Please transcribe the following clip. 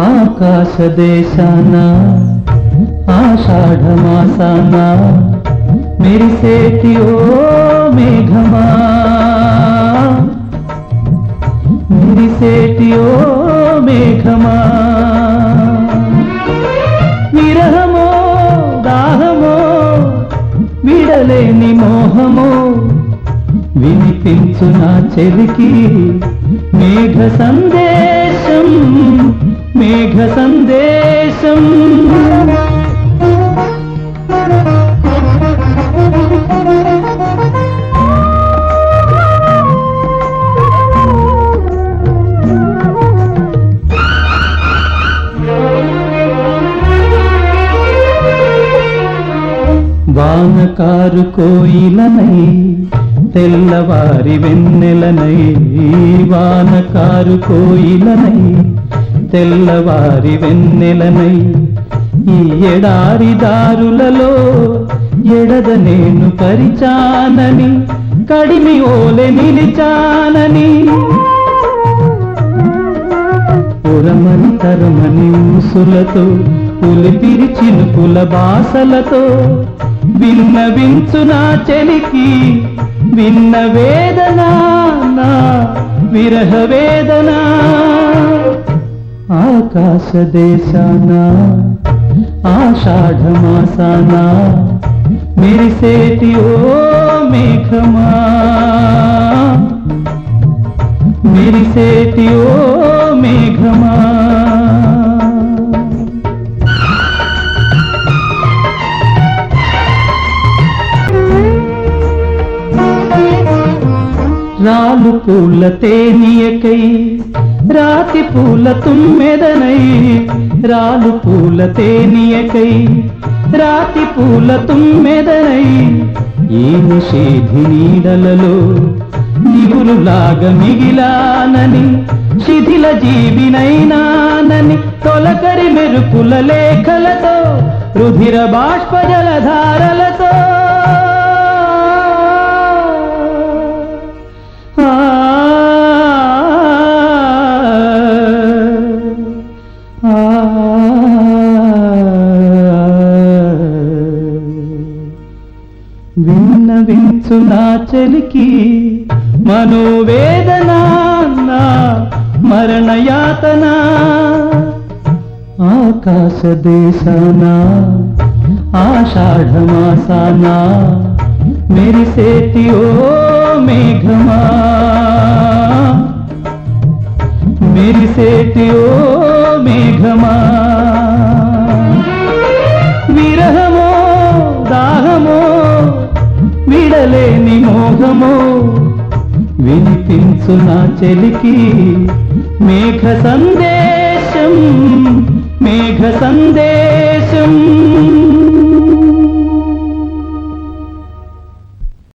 ఆకాశ దేశాన ఆషాఢమాసాన మెరిసేటి ఓ మేఘమా, మెరిసేటి ఓ మేఘమా, విరహమో దాహమో విడలేని మోహమో వినిపించు నా చెలికి మేఘ సందేశం, మేఘ సందేశం. వానకారు కోయిలనై తెల్లవారి వెన్నెలనై, వానకారు కోయిలనై తెల్లవారి వెన్నెలనై, ఈ ఎడారి దారులలో ఎడద నేను పరిచానని కడిమి ఓలె నిలిచానని, ఉరమని తరమని ఊసులతో ఉలిపిరి చినుకుల బాసలతో విన్నవించు నా చెలికి విన్న వేదన, నా విరహ వేదన. ఆకాశ దేశాన ఆషాఢమాసాన మెరిసేటి ఓ మేఘమా, మెరిసేటి ఓ మేఘమా. రాలు పూల తేనియకై రాతి పూల తుమ్మెదనై, రాలు పూల తేనియకై రాతి పూల తుమ్మెదనై, ఈ నిషేధి నీడలలో దిగులులాగా మిగిలానని శిథిల జీవినైనానని తొలకరి మెరుపుల లేఖలతో రుధిర బాష్ప జలధారలతో విన్నవించు నా చెలికి మనోవేదన, నా మరణయాతన. ఆకాశ దేశాన ఆషాఢమాసాన మెరిసేటి ఓ మేఘమా, మెరిసేటి ఓ మేఘమా, విరహమో దాహమో విడలేని మోహమో వినిపించు నా చెలికి మేఘ సందేశం, మేఘ సందేశం.